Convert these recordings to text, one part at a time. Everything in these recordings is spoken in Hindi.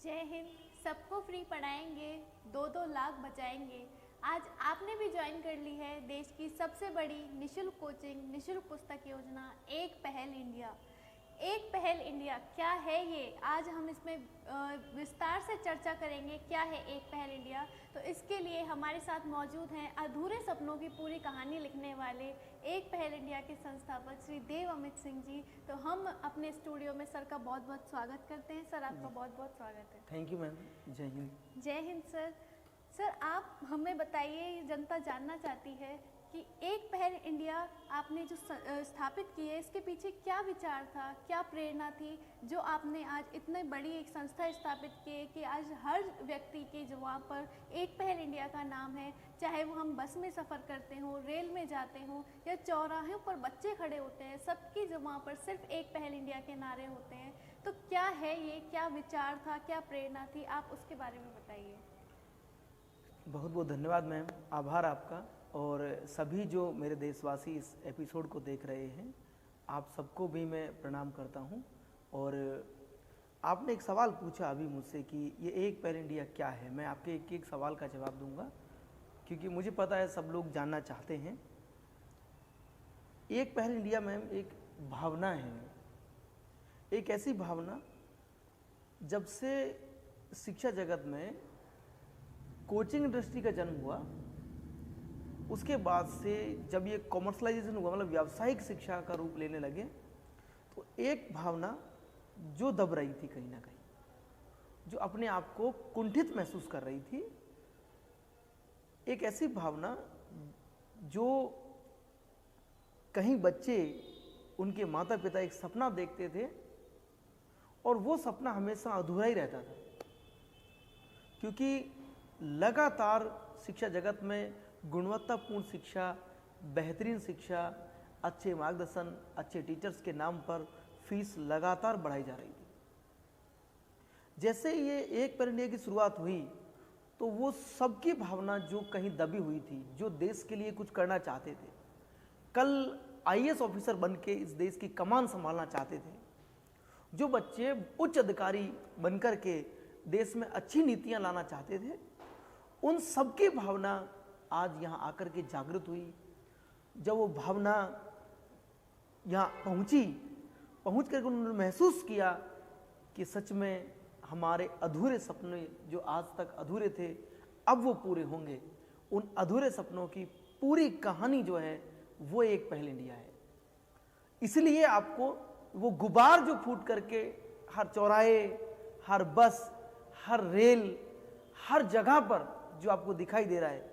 जय हिंद। सबको फ्री पढ़ाएंगे, 2-2 लाख बचाएंगे। आज आपने भी ज्वाइन कर ली है देश की सबसे बड़ी निशुल्क कोचिंग, निशुल्क पुस्तक योजना एक पहल इंडिया। एक पहल इंडिया क्या है ये, आज हम इसमें विस्तार से चर्चा करेंगे। क्या है एक पहल इंडिया? तो इसके लिए हमारे साथ मौजूद हैं अधूरे सपनों की पूरी कहानी लिखने वाले एक पहल इंडिया के संस्थापक श्री देव अमित सिंह जी। तो हम अपने स्टूडियो में सर का बहुत बहुत स्वागत करते हैं। सर, आपका बहुत बहुत स्वागत है। Thank you ma'am. जय हिंद। जय हिंद सर। सर, आप हमें बताइए, जनता जानना चाहती है कि एक पहल इंडिया आपने जो स्थापित की है, इसके पीछे क्या विचार था, क्या प्रेरणा थी, जो आपने आज इतने बड़ी एक संस्था स्थापित की है कि आज हर व्यक्ति के जुबान पर एक पहल इंडिया का नाम है। चाहे वो हम बस में सफ़र करते हों, रेल में जाते हों या चौराहों पर बच्चे खड़े होते हैं, सबकी जुबान पर सिर्फ एक पहल इंडिया के नारे होते हैं। तो क्या है ये, क्या विचार था, क्या प्रेरणा थी, आप उसके बारे में बताइए। बहुत बहुत धन्यवाद मैम, आभार आपका। और सभी जो मेरे देशवासी इस एपिसोड को देख रहे हैं, आप सबको भी मैं प्रणाम करता हूं। और आपने एक सवाल पूछा अभी मुझसे कि ये एक पहल इंडिया क्या है। मैं आपके एक एक सवाल का जवाब दूंगा क्योंकि मुझे पता है सब लोग जानना चाहते हैं। एक पहल इंडिया मैम एक भावना है, एक ऐसी भावना जब से शिक्षा जगत में कोचिंग इंडस्ट्री का जन्म हुआ, उसके बाद से जब ये कॉमर्शलाइजेशन हुआ, मतलब व्यावसायिक शिक्षा का रूप लेने लगे, तो एक भावना जो दब रही थी कहीं ना कहीं, जो अपने आप को कुंठित महसूस कर रही थी, एक ऐसी भावना जो कहीं बच्चे, उनके माता पिता एक सपना देखते थे और वो सपना हमेशा अधूरा ही रहता था, क्योंकि लगातार शिक्षा जगत में गुणवत्तापूर्ण शिक्षा, बेहतरीन शिक्षा, अच्छे मार्गदर्शन, अच्छे टीचर्स के नाम पर फीस लगातार बढ़ाई जा रही थी। जैसे ये एक पहल इंडिया की शुरुआत हुई तो वो सबकी भावना जो कहीं दबी हुई थी, जो देश के लिए कुछ करना चाहते थे, कल आईएएस ऑफिसर बन के इस देश की कमान संभालना चाहते थे, जो बच्चे उच्च अधिकारी बनकर के देश में अच्छी नीतियां लाना चाहते थे, उन सबकी भावना आज यहाँ आकर के जागृत हुई। जब वो भावना यहाँ पहुँच करके उन्होंने महसूस किया कि सच में हमारे अधूरे सपने जो आज तक अधूरे थे, अब वो पूरे होंगे। उन अधूरे सपनों की पूरी कहानी जो है वो एक पहल इंडिया है। इसलिए आपको वो गुबार जो फूट करके हर चौराहे, हर बस, हर रेल, हर जगह पर जो आपको दिखाई दे रहा है,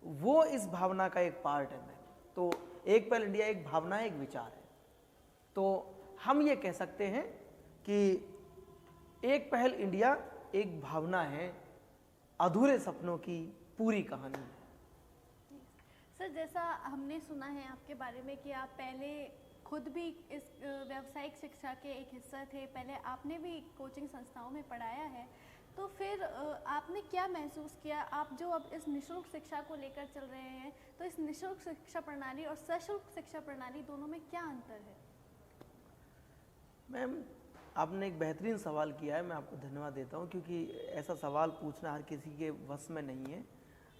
वो इस भावना का एक पार्ट है मैम। तो एक पहल इंडिया एक भावना है, एक विचार है। तो हम ये कह सकते हैं कि एक पहल इंडिया एक भावना है, अधूरे सपनों की पूरी कहानी है। सर, जैसा हमने सुना है आपके बारे में कि आप पहले खुद भी इस व्यावसायिक शिक्षा के एक हिस्सा थे, पहले आपने भी कोचिंग संस्थाओं में पढ़ाया है, तो फिर आपने क्या महसूस किया? आप जो अब इस निःशुल्क शिक्षा को लेकर चल रहे हैं, तो इस निःशुल्क शिक्षा प्रणाली और सशुल्क शिक्षा प्रणाली दोनों में क्या अंतर है? मैम, आपने एक बेहतरीन सवाल किया है, मैं आपको धन्यवाद देता हूँ, क्योंकि ऐसा सवाल पूछना हर किसी के वश में नहीं है।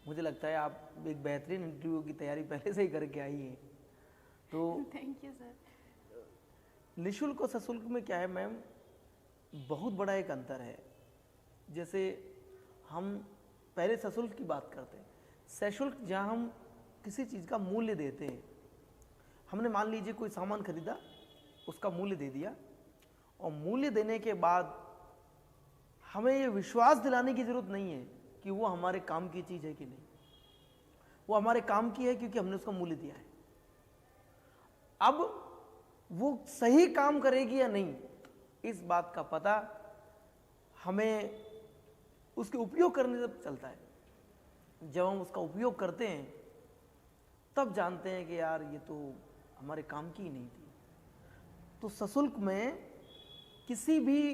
मुझे लगता है आप एक बेहतरीन इंटरव्यू की तैयारी पहले से ही करके आई हैं। तो थैंक यू सर। निःशुल्क और सशुल्क में क्या है मैम, बहुत बड़ा एक अंतर है। जैसे हम पहले सशुल्क की बात करते हैं, सशुल्क जहाँ हम किसी चीज़ का मूल्य देते हैं। हमने मान लीजिए कोई सामान खरीदा, उसका मूल्य दे दिया, और मूल्य देने के बाद हमें ये विश्वास दिलाने की ज़रूरत नहीं है कि वो हमारे काम की चीज़ है कि नहीं। वो हमारे काम की है क्योंकि हमने उसका मूल्य दिया है। अब वो सही काम करेगी या नहीं, इस बात का पता हमें उसके उपयोग करने से चलता है। जब हम उसका उपयोग करते हैं तब जानते हैं कि यार ये तो हमारे काम की ही नहीं थी। तो सशुल्क में किसी भी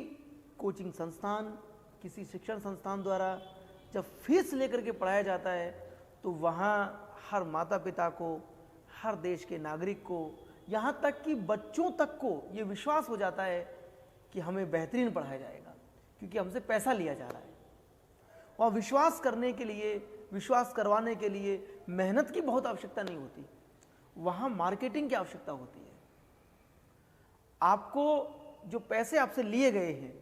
कोचिंग संस्थान, किसी शिक्षण संस्थान द्वारा जब फीस लेकर के पढ़ाया जाता है, तो वहाँ हर माता पिता को, हर देश के नागरिक को, यहाँ तक कि बच्चों तक को ये विश्वास हो जाता है कि हमें बेहतरीन पढ़ाया जाएगा, क्योंकि हमसे पैसा लिया जा रहा है। और विश्वास करने के लिए, विश्वास करवाने के लिए मेहनत की बहुत आवश्यकता नहीं होती, वहां मार्केटिंग की आवश्यकता होती है। आपको जो पैसे आपसे लिए गए हैं,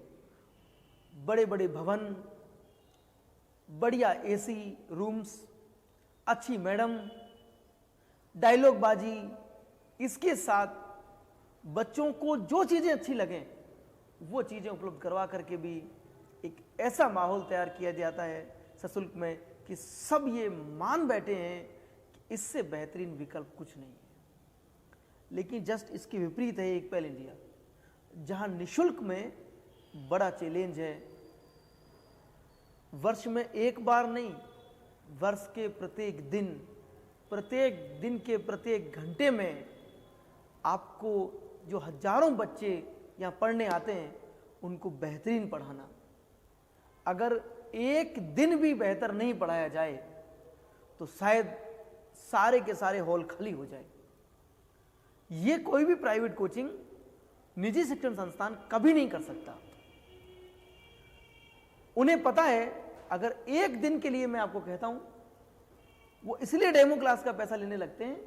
बड़े बड़े भवन, बढ़िया एसी रूम्स, अच्छी मैडम, डायलॉग बाजी, इसके साथ बच्चों को जो चीजें अच्छी लगें वो चीजें उपलब्ध करवा करके भी एक ऐसा माहौल तैयार किया जाता है सशुल्क में कि सब ये मान बैठे हैं कि इससे बेहतरीन विकल्प कुछ नहीं है। लेकिन जस्ट इसके विपरीत है एक पहल इंडिया, जहां निशुल्क में बड़ा चैलेंज है। वर्ष में एक बार नहीं, वर्ष के प्रत्येक दिन के प्रत्येक घंटे में आपको जो हजारों बच्चे यहाँ पढ़ने आते हैं उनको बेहतरीन पढ़ाना। अगर एक दिन भी बेहतर नहीं पढ़ाया जाए तो शायद सारे के सारे हॉल खाली हो जाए। ये कोई भी प्राइवेट कोचिंग, निजी शिक्षण संस्थान कभी नहीं कर सकता। उन्हें पता है, अगर एक दिन के लिए मैं आपको कहता हूं, वो इसलिए डेमो क्लास का पैसा लेने लगते हैं।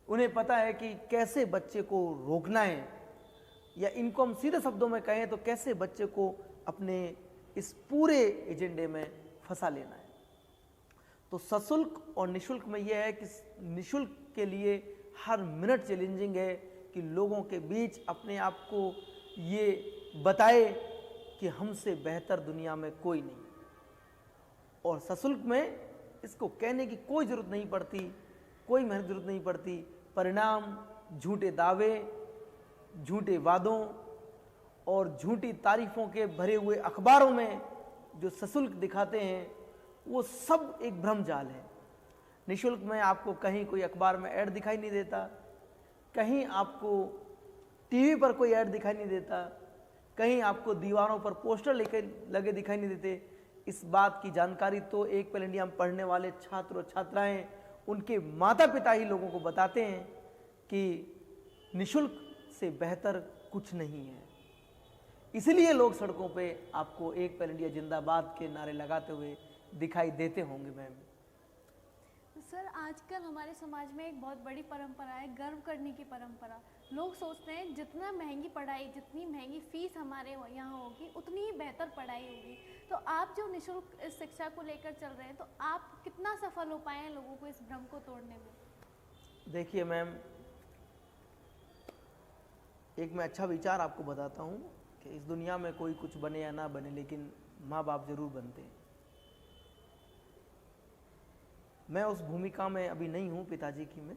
उन्हें पता है कि कैसे बच्चे को रोकना है, या इनको हम सीधे शब्दों में कहें तो कैसे बच्चे को अपने इस पूरे एजेंडे में फंसा लेना है। तो सशुल्क और निशुल्क में यह है कि निशुल्क के लिए हर मिनट चैलेंजिंग है कि लोगों के बीच अपने आप को ये बताए कि हमसे बेहतर दुनिया में कोई नहीं। और सशुल्क में इसको कहने की कोई ज़रूरत नहीं पड़ती, कोई मेहनत ज़रूरत नहीं पड़ती। परिणाम झूठे दावे, झूठे वादों और झूठी तारीफों के भरे हुए अखबारों में जो सशुल्क दिखाते हैं वो सब एक भ्रमजाल है। निशुल्क में आपको कहीं कोई अखबार में ऐड दिखाई नहीं देता, कहीं आपको टीवी पर कोई ऐड दिखाई नहीं देता, कहीं आपको दीवारों पर पोस्टर लगे दिखाई नहीं देते। इस बात की जानकारी तो एक पहल इंडिया में पढ़ने वाले छात्र और छात्राएं, उनके माता पिता ही लोगों को बताते हैं कि निशुल्क से बेहतर कुछ नहीं है। इसलिए लोग सड़कों पे आपको एक पहल इंडिया जिंदाबाद के नारे लगाते हुए दिखाई देते होंगे। मैम सर, आजकल हमारे समाज में एक बहुत बड़ी परंपरा है, गर्व करने की परंपरा। लोग सोचते हैं जितना महंगी पढ़ाई, जितनी महंगी फीस हमारे यहाँ होगी उतनी ही बेहतर पढ़ाई होगी। तो आप जो निशुल्क इस शिक्षा को लेकर चल रहे हैं, तो आप कितना सफल हो पाए हैं लोगों को इस भ्रम को तोड़ने में? देखिए मैम, एक मैं अच्छा विचार आपको बताता हूँ कि इस दुनिया में कोई कुछ बने या ना बने, लेकिन माँ बाप जरूर बनते हैं। मैं उस भूमिका में अभी नहीं हूँ पिताजी की मैं,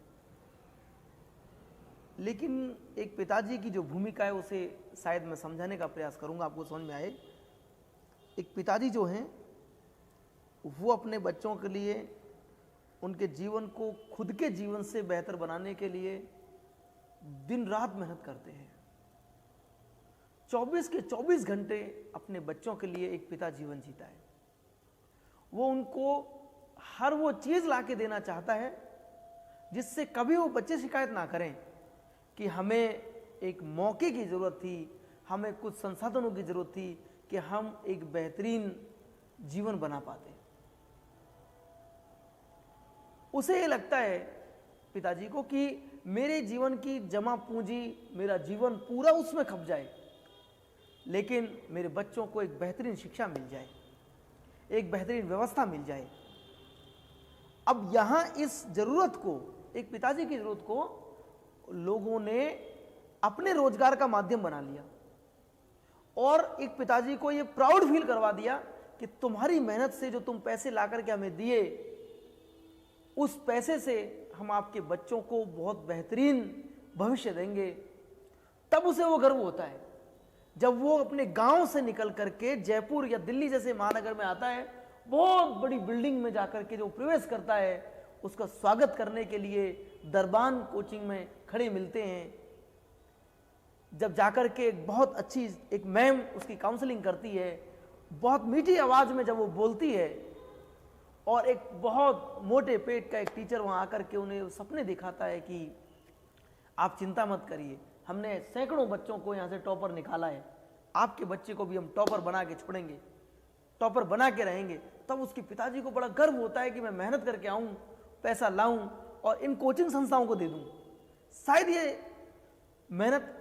लेकिन एक पिताजी की जो भूमिका है उसे शायद मैं समझाने का प्रयास करूँगा, आपको समझ में आए। एक पिताजी जो हैं वो अपने बच्चों के लिए, उनके जीवन को खुद के जीवन से बेहतर बनाने के लिए दिन रात मेहनत करते हैं। 24 के 24 घंटे अपने बच्चों के लिए एक पिता जीवन जीता है। वो उनको हर वो चीज ला के देना चाहता है जिससे कभी वो बच्चे शिकायत ना करें कि हमें एक मौके की जरूरत थी, हमें कुछ संसाधनों की जरूरत थी कि हम एक बेहतरीन जीवन बना पाते। उसे ये लगता है पिताजी को कि मेरे जीवन की जमा पूंजी, मेरा जीवन पूरा उसमें खप जाए, लेकिन मेरे बच्चों को एक बेहतरीन शिक्षा मिल जाए, एक बेहतरीन व्यवस्था मिल जाए। अब यहां इस जरूरत को, एक पिताजी की जरूरत को लोगों ने अपने रोजगार का माध्यम बना लिया और एक पिताजी को यह प्राउड फील करवा दिया कि तुम्हारी मेहनत से जो तुम पैसे ला करके हमें दिए, उस पैसे से हम आपके बच्चों को बहुत बेहतरीन भविष्य देंगे। तब उसे वो गर्व होता है जब वो अपने गांव से निकल करके जयपुर या दिल्ली जैसे महानगर में आता है, बहुत बड़ी बिल्डिंग में जाकर के जो प्रवेश करता है, उसका स्वागत करने के लिए दरबान कोचिंग में खड़े मिलते हैं। जब जाकर के एक बहुत अच्छी एक मैम उसकी काउंसलिंग करती है, बहुत मीठी आवाज में जब वो बोलती है, और एक बहुत मोटे पेट का एक टीचर वहां आकर के उन्हें सपने दिखाता है कि आप चिंता मत करिए, हमने सैकड़ों बच्चों को यहाँ से टॉपर निकाला है, आपके बच्चे को भी हम टॉपर बना के छोड़ेंगे, टॉपर बना के रहेंगे, तब उसके पिताजी को बड़ा गर्व होता है कि मैं मेहनत करके आऊं, पैसा लाऊं और इन कोचिंग संस्थाओं को दे दूं। शायद ये मेहनत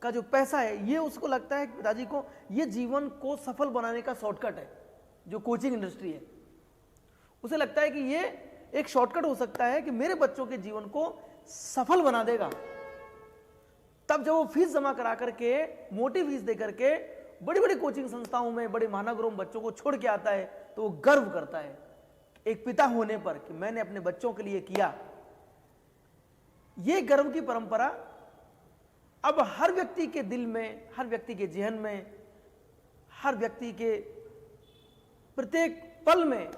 का जो पैसा है ये उसको लगता है कि पिताजी को ये जीवन को सफल बनाने का शॉर्टकट है। जो कोचिंग इंडस्ट्री है उसे लगता है कि ये एक शॉर्टकट हो सकता है कि मेरे बच्चों के जीवन को सफल बना देगा। तब जब वो फीस जमा करा करके, मोटी फीस दे करके बड़ी बड़ी कोचिंग संस्थाओं में, बड़े महानगरों में बच्चों को छोड़ के आता है तो वो गर्व करता है एक पिता होने पर कि मैंने अपने बच्चों के लिए किया। ये गर्व की परंपरा अब हर व्यक्ति के दिल में, हर व्यक्ति के जहन में, हर व्यक्ति के प्रत्येक पल में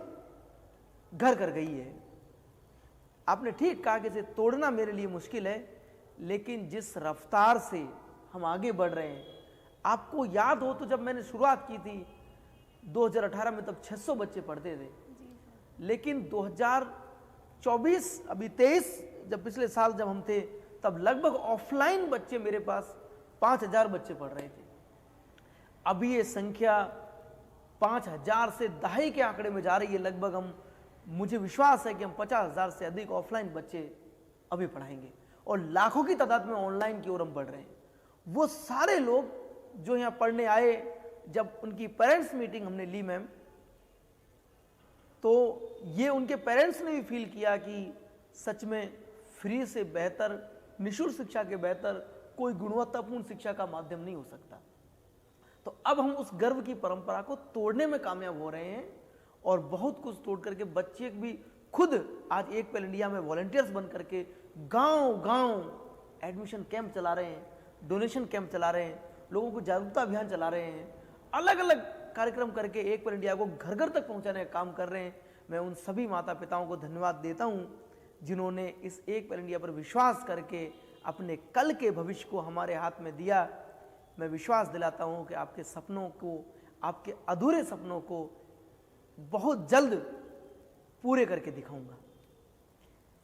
घर कर गई है। आपने ठीक कहा कि इसे तोड़ना मेरे लिए मुश्किल है, लेकिन जिस रफ्तार से हम आगे बढ़ रहे हैं, आपको याद हो तो जब मैंने शुरुआत की थी 2018 में तब 600 बच्चे पढ़ते थे, लेकिन 2024 अभी 23 जब पिछले साल जब हम थे तब लगभग ऑफलाइन बच्चे मेरे पास 5000 बच्चे पढ़ रहे थे। अभी ये संख्या 5000 से दहाई के आंकड़े में जा रही है। लगभग हम, मुझे विश्वास है कि हम 50,000 से अधिक ऑफलाइन बच्चे अभी पढ़ाएंगे और लाखों की तादाद में ऑनलाइन की ओर हम बढ़ रहे हैं। वो सारे लोग जो यहाँ पढ़ने आए, जब उनकी पेरेंट्स मीटिंग हमने ली मैम, तो ये उनके पेरेंट्स ने भी फील किया कि सच में फ्री से बेहतर, निःशुल्क शिक्षा के बेहतर कोई गुणवत्तापूर्ण शिक्षा का माध्यम नहीं हो सकता। तो अब हम उस गर्व की परंपरा को तोड़ने में कामयाब हो रहे हैं और बहुत कुछ तोड़ करके बच्चे भी खुद आज एक पहल इंडिया में वॉलंटियर्स बन करके गांव-गांव एडमिशन कैंप चला रहे हैं, डोनेशन कैंप चला रहे हैं, लोगों को जागरूकता अभियान चला रहे हैं, अलग अलग कार्यक्रम करके एक पहल इंडिया को घर घर तक पहुंचाने का काम कर रहे हैं। मैं उन सभी माता पिताओं को धन्यवाद देता हूं जिन्होंने इस एक पहल इंडिया पर विश्वास करके अपने कल के भविष्य को हमारे हाथ में दिया। मैं विश्वास दिलाता हूं कि आपके सपनों को, आपके अधूरे सपनों को बहुत जल्द पूरे करके दिखाऊंगा।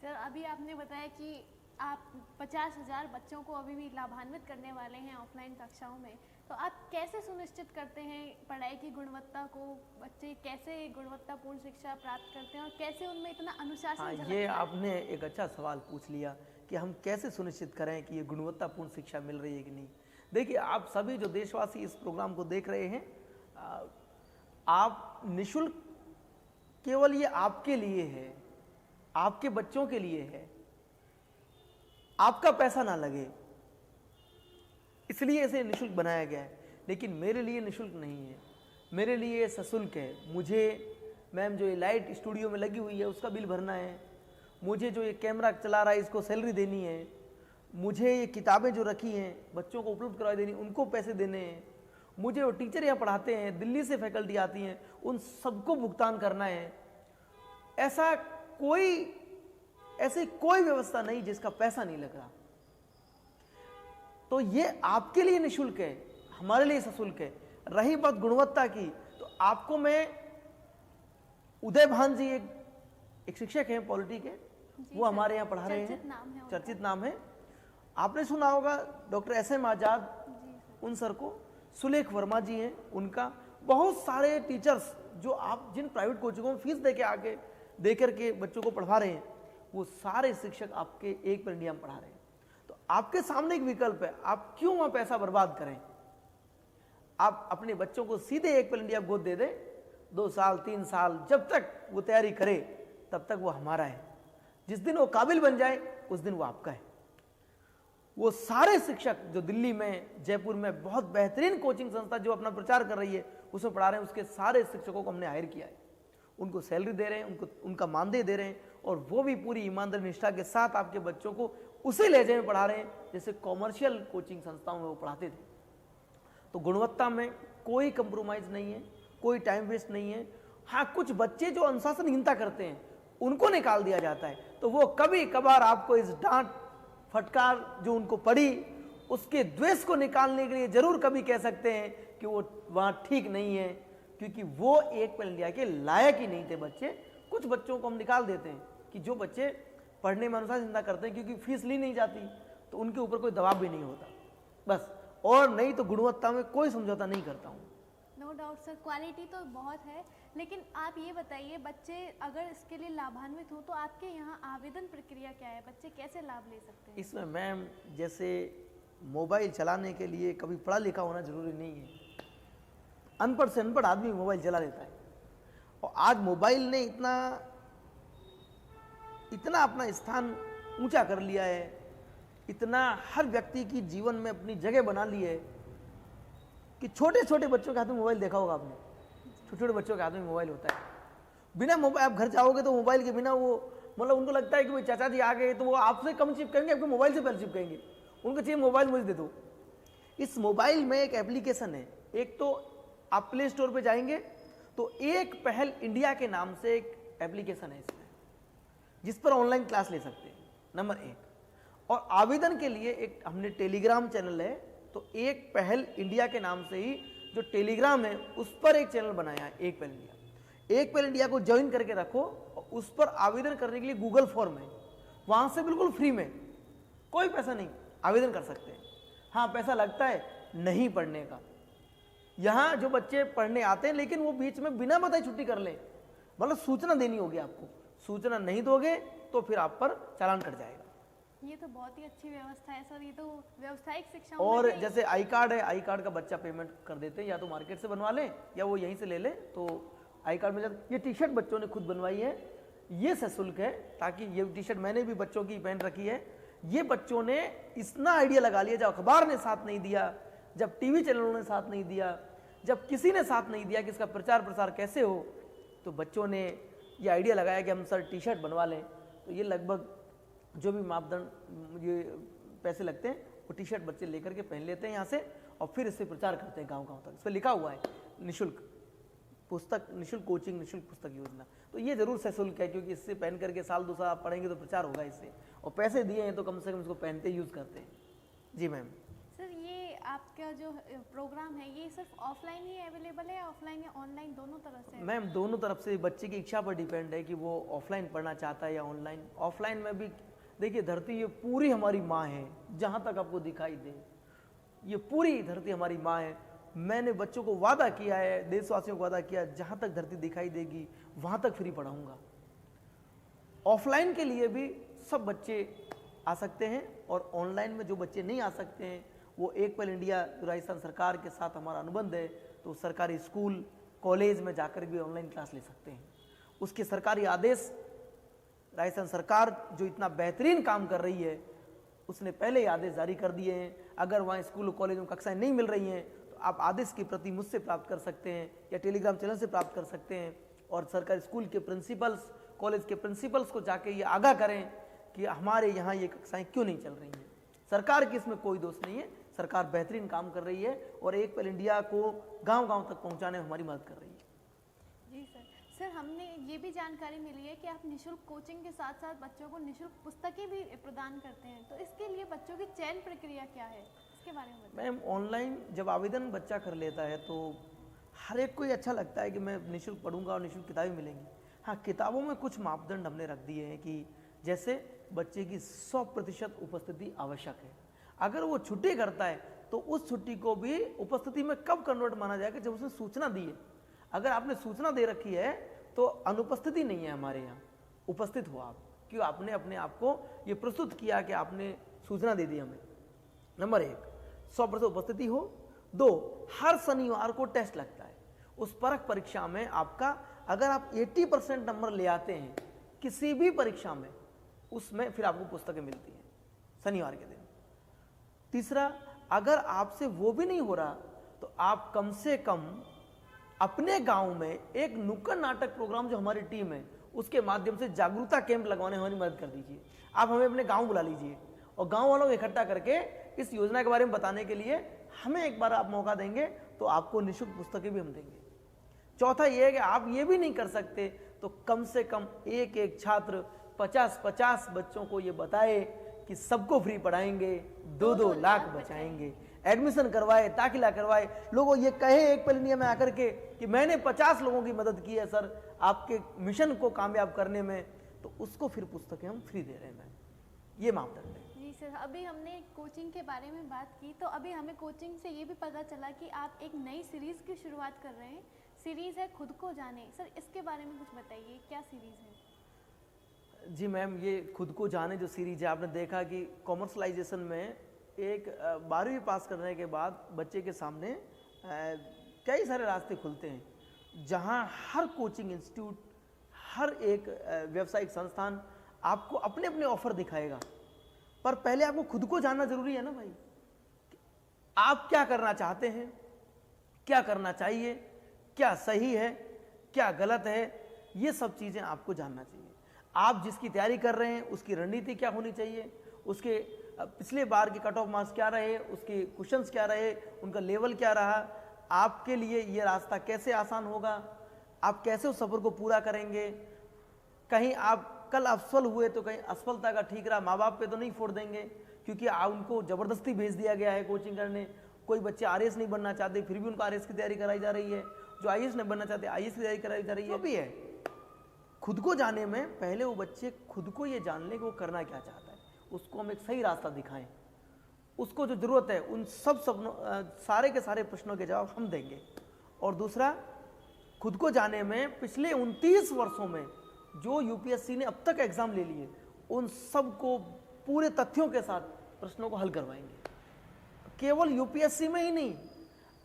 सर, अभी आपने बताया कि आप 50,000 बच्चों को अभी भी लाभान्वित करने वाले हैं ऑफलाइन कक्षाओं में, तो आप कैसे सुनिश्चित करते हैं पढ़ाई की गुणवत्ता को? बच्चे कैसे गुणवत्तापूर्ण शिक्षा प्राप्त करते हैं और कैसे उनमें इतना अनुशासन हाँ, झलकता ये है? आपने एक अच्छा सवाल पूछ लिया कि हम कैसे सुनिश्चित करें कि ये गुणवत्तापूर्ण शिक्षा मिल रही है कि नहीं। देखिए, आप सभी जो देशवासी इस प्रोग्राम को देख रहे हैं, आप निःशुल्क केवल ये आपके लिए है, आपके बच्चों के लिए है, आपका पैसा ना लगे इसलिए इसे निःशुल्क बनाया गया है। लेकिन मेरे लिए निःशुल्क नहीं है, मेरे लिए सशुल्क है। मुझे मैम जो ये लाइट स्टूडियो में लगी हुई है उसका बिल भरना है, मुझे जो ये कैमरा चला रहा है इसको सैलरी देनी है, मुझे ये किताबें जो रखी हैं बच्चों को उपलब्ध करवा देनी, उनको पैसे देने हैं, मुझे वो टीचर यहाँ पढ़ाते हैं, दिल्ली से फैकल्टी आती हैं, उन सबको भुगतान करना है। ऐसी कोई व्यवस्था नहीं जिसका पैसा नहीं लग रहा। तो ये आपके लिए निःशुल्क है, हमारे लिए सशुल्क है। रही बात गुणवत्ता की, तो आपको मैं, उदय भान जी एक शिक्षक हैं पॉलिटी के, वो हमारे यहाँ पढ़ा रहे हैं, चर्चित नाम है। आपने सुना होगा डॉक्टर SM आजाद, उन सर को, सुलेख वर्मा जी हैं उनका, बहुत सारे टीचर्स जो आप जिन प्राइवेट कोचिंगों में फीस दे करके बच्चों को पढ़वा रहे हैं, वो सारे शिक्षक आपके एक पहल इंडिया में पढ़ा रहे हैं। तो आपके सामने एक विकल्प है, आप क्यों वहां पैसा बर्बाद करें? आप अपने बच्चों को सीधे एक पहल इंडिया गोद दे दें, 2 साल 3 साल जब तक वो तैयारी करे तब तक वो हमारा है। जिस दिन वो काबिल बन जाए उस दिन वो आपका है। वो सारे शिक्षक जो दिल्ली में, जयपुर में बहुत बेहतरीन कोचिंग संस्था जो अपना प्रचार कर रही है उसमें पढ़ा रहे हैं, उसके सारे शिक्षकों को हमने हायर किया है, उनको सैलरी दे रहे हैं, उनका मानदेय दे रहे हैं, और वो भी पूरी ईमानदारी निष्ठा के साथ आपके बच्चों को उसी लहजे में पढ़ा रहे हैं जैसे कॉमर्शियल कोचिंग संस्थाओं में वो पढ़ाते थे। तो गुणवत्ता में कोई कंप्रोमाइज नहीं है, कोई टाइम वेस्ट नहीं है। हाँ, कुछ बच्चे जो अनुशासनहीनता करते हैं उनको निकाल दिया जाता है, तो वो कभी कभार आपको इस डांट फटकार जो उनको पड़ी उसके द्वेष को निकालने के लिए जरूर कभी कह सकते हैं कि वो वहाँ ठीक नहीं है, क्योंकि वो एक पहल इंडिया के लायक ही नहीं थे बच्चे। कुछ बच्चों को हम निकाल देते हैं कि जो बच्चे पढ़ने में अनुशासनहीनता करते हैं, क्योंकि फीस ली नहीं जाती तो उनके ऊपर कोई दबाव भी नहीं होता, बस और नहीं तो गुणवत्ता में कोई समझौता नहीं करता हूँ। नो डाउट सर, क्वालिटी तो बहुत है, लेकिन आप ये बताइए बच्चे अगर इसके लिए लाभान्वित हो तो आपके यहाँ आवेदन प्रक्रिया क्या है, बच्चे कैसे लाभ ले सकते हैं? इसमें मैम जैसे मोबाइल चलाने के लिए कभी पढ़ा लिखा होना जरूरी नहीं है, अनपढ़ से अनपढ़ आदमी मोबाइल चला लेता है। और आज मोबाइल ने इतना अपना स्थान ऊंचा कर लिया है, इतना हर व्यक्ति की जीवन में अपनी जगह बना ली है कि छोटे छोटे बच्चों के हाथ में मोबाइल देखा होगा आपने, छोटे छोटे बच्चों के हाथ में मोबाइल होता है। बिना मोबाइल आप घर जाओगे तो मोबाइल के बिना वो मतलब उनको लगता है कि भाई चाचा जी आ गए तो वो आपसे कम चिपकेंगे, आपके मोबाइल से पहले चिपकेंगे, उनको चाहिए मोबाइल मुझे दे दो। इस मोबाइल में एक एप्लीकेशन है, एक तो आप प्ले स्टोर पे जाएंगे तो एक पहल इंडिया के नाम से एक एप्लीकेशन है इसमें, जिस पर ऑनलाइन क्लास ले सकते हैं, नंबर 1। और आवेदन के लिए एक हमने टेलीग्राम चैनल है, तो एक पहल इंडिया के नाम से ही जो टेलीग्राम है उस पर एक चैनल बनाया है, एक पहल इंडिया। एक पहल इंडिया को ज्वाइन करके रखो और उस पर आवेदन करने के लिए गूगल फॉर्म है, वहां से बिल्कुल फ्री में, कोई पैसा नहीं, आवेदन कर सकते हैं। हाँ पैसा लगता है नहीं पढ़ने का, यहाँ जो बच्चे पढ़ने आते हैं लेकिन वो बीच में बिना बताए छुट्टी कर लें, मतलब सूचना देनी होगी आपको, सूचना नहीं दोगे तो फिर आप पर चालान कट जाएगा। ये तो बहुत ही अच्छी व्यवस्था है सर, ये तो व्यावसायिक शिक्षा। और जैसे आई कार्ड है, आई कार्ड का बच्चा पेमेंट कर देते हैं, या तो मार्केट से बनवा ले या वो यहीं से ले ले, तो आई कार्ड में ये टी शर्ट बच्चों ने खुद बनवाई है, ये सशुल्क है, ताकि ये टी शर्ट मैंने भी बच्चों की पहन रखी है। ये बच्चों ने इतना आइडिया लगा लिया, जब अखबार ने साथ नहीं दिया, जब टीवी चैनलों ने साथ नहीं दिया, जब किसी ने साथ नहीं दिया कि इसका प्रचार प्रसार कैसे हो, तो बच्चों ने ये आइडिया लगाया कि हम सर टी शर्ट बनवा लें। तो ये लगभग जो भी मापदंड ये पैसे लगते हैं वो टी शर्ट बच्चे लेकर के पहन लेते हैं यहाँ से, और फिर इससे प्रचार करते हैं गांव गांव तक। इस पर लिखा हुआ है निःशुल्क पुस्तक, निःशुल्क कोचिंग, निःशुल्क पुस्तक योजना। तो ये जरूर सशुल्क है, क्योंकि इससे पहन करके साल 2 साल आप पढ़ेंगे तो प्रचार होगा इससे, और पैसे दिए हैं तो कम से कम इसको पहनते यूज़ करते हैं। जी मैम। सर ये आपका जो प्रोग्राम है ये सिर्फ ऑफलाइन ही अवेलेबल है, ऑफलाइन या ऑनलाइन दोनों तरह से? मैम दोनों तरफ से, बच्चे की इच्छा पर डिपेंड है कि वो ऑफलाइन पढ़ना चाहता है या ऑनलाइन। ऑफलाइन में भी देखिए धरती ये पूरी हमारी माँ है, जहाँ तक आपको दिखाई दे ये पूरी धरती हमारी माँ है। मैंने बच्चों को वादा किया है, देशवासियों को वादा किया, जहाँ तक धरती दिखाई देगी वहाँ तक फ्री पढ़ाऊँगा। ऑफलाइन के लिए भी सब बच्चे आ सकते हैं, और ऑनलाइन में जो बच्चे नहीं आ सकते हैं वो एक पहल इंडिया जो राजस्थान सरकार के साथ हमारा अनुबंध है, तो सरकारी स्कूल कॉलेज में जाकर भी ऑनलाइन क्लास ले सकते हैं। उसके सरकारी आदेश राजस्थान सरकार जो इतना बेहतरीन काम कर रही है उसने पहले ही आदेश जारी कर दिए हैं। अगर वहाँ स्कूल कॉलेज में कक्षाएं नहीं मिल रही हैं तो आप आदेश की प्रति मुझसे प्राप्त कर सकते हैं या टेलीग्राम चैनल से प्राप्त कर सकते हैं, और सरकारी स्कूल के प्रिंसिपल्स, कॉलेज के प्रिंसिपल्स को जाके ये आगाह करें कि हमारे यहाँ ये कक्षाएं क्यों नहीं चल रही हैं। सरकार की इसमें कोई दोष नहीं है, सरकार बेहतरीन काम कर रही है और एक पहल इंडिया को गांव-गांव तक पहुंचाने में हमारी मदद कर रही है। जी सर। सर हमने ये भी जानकारी मिली है कि आप निःशुल्क कोचिंग के साथ साथ बच्चों को निःशुल्क पुस्तकें भी प्रदान करते हैं, तो इसके लिए बच्चों की चयन प्रक्रिया क्या है, इसके बारे में बताइए। मैम ऑनलाइन जब आवेदन बच्चा कर लेता है तो हर एक को ही अच्छा लगता है कि मैं निःशुल्क पढ़ूंगा और निःशुल्क किताबें मिलेंगी। हाँ किताबों में कुछ मापदंड हमने रख दिए हैं कि जैसे बच्चे की 100% उपस्थिति आवश्यक है। अगर वो छुट्टी करता है तो उस छुट्टी को भी उपस्थिति में कब कन्वर्ट माना जाएगा, जब उसने सूचना दी है। अगर आपने सूचना दे रखी है तो अनुपस्थिति नहीं है हमारे यहाँ, उपस्थित हो आप, क्यों आपने अपने आप को ये प्रस्तुत किया कि आपने सूचना दे दी हमें। नंबर 1 100% उपस्थिति हो। 2 हर शनिवार को टेस्ट लगता है, उस परख परीक्षा में आपका अगर आप 80% नंबर ले आते हैं किसी भी परीक्षा में, उसमें फिर आपको पुस्तकें मिलती हैं शनिवार के दिन। तीसरा अगर आपसे वो भी नहीं हो रहा तो आप कम से कम अपने गांव में एक नुक्कड़ नाटक प्रोग्राम जो हमारी टीम है उसके माध्यम से जागरूकता कैंप लगवाने हमारी मदद कर दीजिए। आप हमें अपने गांव बुला लीजिए और गांव वालों को इकट्ठा करके इस योजना के बारे में बताने के लिए हमें एक बार आप मौका देंगे तो आपको निःशुल्क पुस्तकें भी हम देंगे। चौथा ये है कि आप ये भी नहीं कर सकते तो कम से कम एक एक छात्र 50-50 बच्चों को ये बताए कि सबको फ्री पढ़ाएंगे, 2-2 लाख बचाएंगे। एडमिशन करवाए, दाखिला करवाए, लोगों ये कहे एक पहल इंडिया में आकर के कि मैंने 50 लोगों की मदद की है सर आपके मिशन को कामयाब करने में, तो उसको फिर पुस्तकें हम फ्री दे रहे हैं। ये मापदंड है। जी सर, अभी हमने कोचिंग के बारे में बात की, तो अभी हमें कोचिंग से ये भी पता चला कि आप एक नई सीरीज़ की शुरुआत कर रहे हैं। सीरीज़ है खुद को जाने। सर, इसके बारे में कुछ बताइए, क्या सीरीज़ है? जी मैम, ये खुद को जाने जो सीरीज है, आपने देखा कि कॉमर्शलाइजेशन में एक 12वीं पास करने के बाद बच्चे के सामने कई सारे रास्ते खुलते हैं, जहां हर कोचिंग इंस्टीट्यूट, हर एक व्यावसायिक संस्थान आपको अपने अपने ऑफर दिखाएगा। पर पहले आपको खुद को जानना जरूरी है ना भाई। आप क्या करना चाहते हैं, क्या करना चाहिए, क्या सही है, क्या गलत है, ये सब चीज़ें आपको जानना चाहिए। आप जिसकी तैयारी कर रहे हैं उसकी रणनीति क्या होनी चाहिए, उसके पिछले बार के कट ऑफ मार्क्स क्या रहे, उसके क्वेश्चंस क्या रहे, उनका लेवल क्या रहा, आपके लिए ये रास्ता कैसे आसान होगा, आप कैसे उस सफ़र को पूरा करेंगे। कहीं आप कल असफल हुए तो कहीं असफलता का ठीक रहा, माँ बाप पे तो नहीं फोड़ देंगे, क्योंकि उनको ज़बरदस्ती भेज दिया गया है कोचिंग करने। कोई बच्चे आरएएस नहीं बनना चाहते, फिर भी उनको आरएएस की तैयारी कराई जा रही है। जो आईएएस नहीं बनना चाहते, आईएएस की तैयारी कराई जा रही है। भी है खुद को जाने में पहले वो बच्चे खुद को ये जान ले कि वो करना क्या चाहता है, उसको हम एक सही रास्ता दिखाएं। उसको जो ज़रूरत है उन सब सपनों, सारे के सारे प्रश्नों के जवाब हम देंगे। और दूसरा, खुद को जाने में पिछले 29 वर्षों में जो यूपीएससी ने अब तक एग्जाम ले लिए, उन सब को पूरे तथ्यों के साथ प्रश्नों को हल करवाएंगे। केवल यूपीएससी में ही नहीं,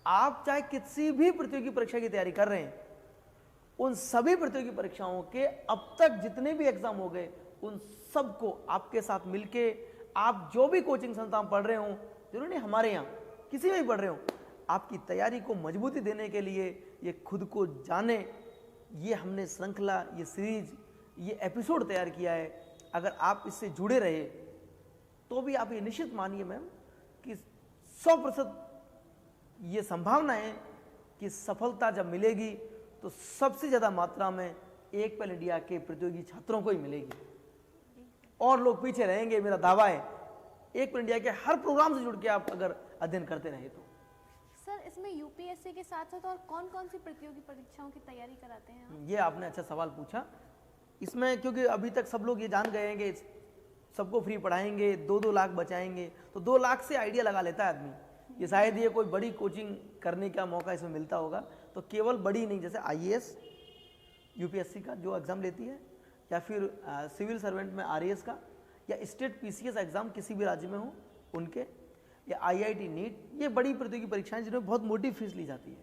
आप चाहे किसी भी प्रतियोगी परीक्षा की तैयारी कर रहे हैं, उन सभी प्रतियोगी परीक्षाओं के अब तक जितने भी एग्जाम हो गए, उन सबको आपके साथ मिलके, आप जो भी कोचिंग संस्थान पढ़ रहे हो, जरूरी नहीं हमारे यहाँ किसी में भी पढ़ रहे हो, आपकी तैयारी को मजबूती देने के लिए ये खुद को जाने, ये हमने श्रृंखला, ये सीरीज, ये एपिसोड तैयार किया है। अगर आप इससे जुड़े रहे तो भी आप ये निश्चित मानिए मैम कि 100% ये संभावना है कि सफलता जब मिलेगी तो सबसे ज़्यादा मात्रा में एक पहल इंडिया के प्रतियोगी छात्रों को ही मिलेगी, और लोग पीछे रहेंगे, मेरा दावा है। एक पहल इंडिया के हर प्रोग्राम से जुड़ के आप अगर अध्ययन करते रहे तो। सर, इसमें यूपीएससी के साथ साथ और कौन कौन सी प्रतियोगी परीक्षाओं की तैयारी कराते हैं आप? ये आपने अच्छा सवाल पूछा। इसमें क्योंकि अभी तक सब लोग ये जान गए हैं कि सबको फ्री पढ़ाएंगे, 2-2 लाख बचाएंगे, तो 2 लाख से आइडिया लगा लेता है आदमी, ये शायद ये कोई बड़ी कोचिंग करने का मौका इसमें मिलता होगा। तो केवल बड़ी नहीं, जैसे आईएएस यूपीएससी का जो एग्ज़ाम लेती है, या फिर सिविल सर्वेंट में आरएएस का, या स्टेट पीसीएस एग्ज़ाम किसी भी राज्य में हो उनके, या आईआईटी नीट, ये बड़ी प्रतियोगी परीक्षाएं जिनमें बहुत मोटी फीस ली जाती है।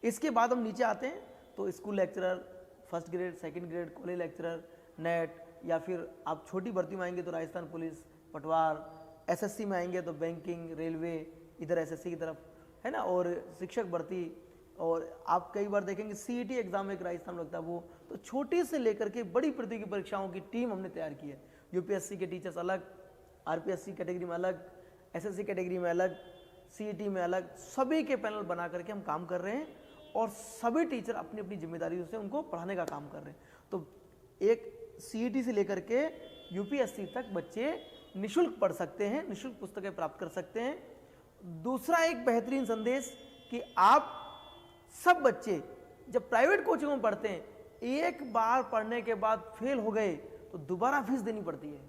इसके बाद हम नीचे आते हैं तो school lecturer, first grade, second grade, college lecturer, net, या फिर आप छोटी भर्ती में आएंगे तो राजस्थान पुलिस, पटवार, एसएससी में आएंगे तो बैंकिंग, रेलवे, इधर एसएससी की तरफ है ना, और शिक्षक भर्ती, और आप कई बार देखेंगे सीईटी एग्जाम एक राजस्थान में लगता है वो। तो छोटी से लेकर के बड़ी प्रतियोगी परीक्षाओं की टीम हमने तैयार की है। यूपीएससी के टीचर्स अलग, आरपीएससी कैटेगरी में अलग, एसएससी कैटेगरी में अलग, सीईटी में अलग, सभी के पैनल बना करके हम काम कर रहे हैं, और सभी टीचर अपनी अपनी जिम्मेदारियों से उनको पढ़ाने का काम कर रहे हैं। तो एक सीईटी से लेकर के यूपीएससी तक बच्चे निःशुल्क पढ़ सकते हैं, निःशुल्क पुस्तकें प्राप्त कर सकते हैं। दूसरा एक बेहतरीन संदेश कि आप सब बच्चे जब प्राइवेट कोचिंग में पढ़ते हैं, एक बार पढ़ने के बाद फेल हो गए तो दोबारा फीस देनी पड़ती है,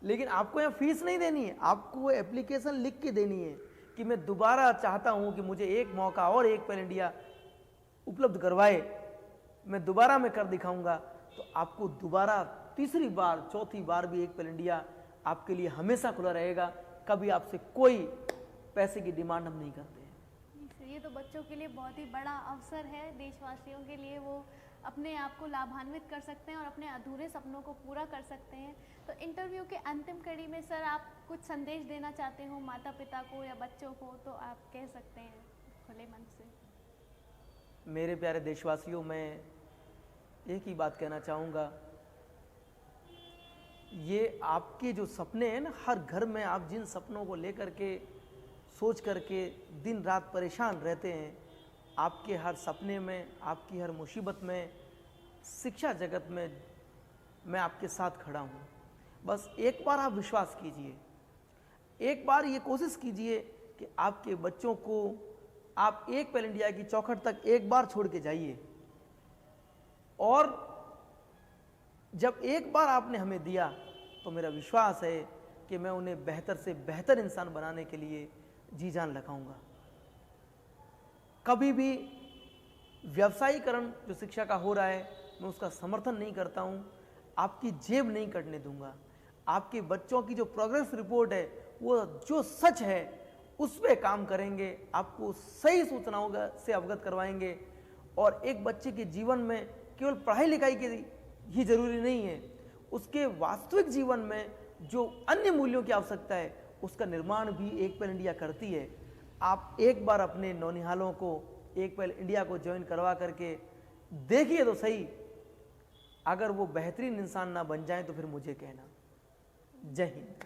लेकिन आपको यहाँ फीस नहीं देनी है, आपको एप्लीकेशन लिख के देनी है कि मैं दोबारा चाहता हूँ कि मुझे एक मौका और एक पहल इंडिया उपलब्ध करवाए, मैं दोबारा मैं कर दिखाऊंगा। तो आपको दोबारा तीसरी बार, चौथी बार भी एक पहल इंडिया आपके लिए हमेशा खुला रहेगा। कभी आपसे कोई पैसे की डिमांड हम नहीं करते हैं। ये तो बच्चों के लिए बहुत ही बड़ा अवसर है, देशवासियों के लिए वो अपने आप को लाभान्वित कर सकते हैं और अपने अधूरे सपनों को पूरा कर सकते हैं। तो इंटरव्यू के अंतिम कड़ी में सर, आप कुछ संदेश देना चाहते हो माता पिता को या बच्चों को, तो आप कह सकते हैं खुले मन से। मेरे प्यारे देशवासियों, मैं एक ही बात कहना चाहूँगा, ये आपके जो सपने हैं ना, हर घर में आप जिन सपनों को लेकर के सोच करके दिन रात परेशान रहते हैं, आपके हर सपने में, आपकी हर मुसीबत में, शिक्षा जगत में मैं आपके साथ खड़ा हूँ। बस एक बार आप विश्वास कीजिए, एक बार ये कोशिश कीजिए कि आपके बच्चों को आप एक पहल इंडिया की चौखट तक एक बार छोड़ के जाइए, और जब एक बार आपने हमें दिया तो मेरा विश्वास है कि मैं उन्हें बेहतर से बेहतर इंसान बनाने के लिए जी जान लगाऊंगा। कभी भी व्यवसायीकरण जो शिक्षा का हो रहा है, मैं उसका समर्थन नहीं करता हूं। आपकी जेब नहीं कटने दूंगा। आपके बच्चों की जो प्रोग्रेस रिपोर्ट है, वो जो सच है उस पे काम करेंगे, आपको सही सूचनाओं से अवगत करवाएंगे। और एक बच्चे के जीवन में केवल पढ़ाई लिखाई की ही जरूरी नहीं है, उसके वास्तविक जीवन में जो अन्य मूल्यों की आवश्यकता है उसका निर्माण भी एक पहल इंडिया करती है। आप एक बार अपने नौनिहालों को एक पहल इंडिया को ज्वाइन करवा करके देखिए तो सही। अगर वो बेहतरीन इंसान ना बन जाए तो फिर मुझे कहना। जय हिंद।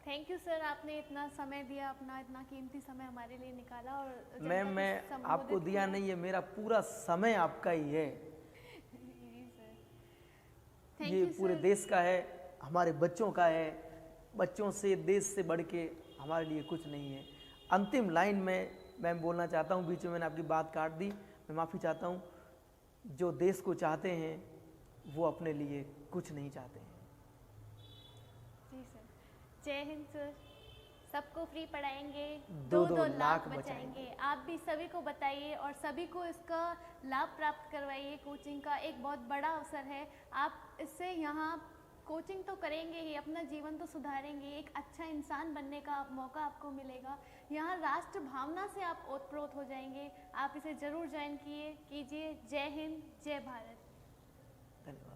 थैंक यू सर, आपने इतना समय दिया, अपना इतना कीमती समय हमारे लिए निकाला। और जनता मैम, को मैं संबोधित आपको दिया किया। नहीं है, मेरा पूरा समय आपका ही है। जी सर, थैंक ये यू पूरे सर। देश का है, हमारे बच्चों का है। बच्चों से, देश से बढ़ के हमारे लिए कुछ नहीं है। अंतिम लाइन में मैं बोलना चाहता हूँ, बीच में मैंने आपकी बात काट दी, मैं माफ़ी चाहता हूँ। जो देश को चाहते हैं वो अपने लिए कुछ नहीं चाहते हैं। जी सर, जय हिंद सर। सबको फ्री पढ़ाएंगे, दो दो लाख लाख बचाएंगे। आप भी सभी को बताइए और सभी को इसका लाभ प्राप्त करवाइए। कोचिंग का एक बहुत बड़ा अवसर है। आप इससे यहाँ कोचिंग तो करेंगे ही, अपना जीवन तो सुधारेंगे, एक अच्छा इंसान बनने का मौका आपको मिलेगा। यहाँ राष्ट्र भावना से आप ओतप्रोत हो जाएंगे। आप इसे ज़रूर ज्वाइन कीजिए। जय हिंद, जय भारत। धन्यवाद।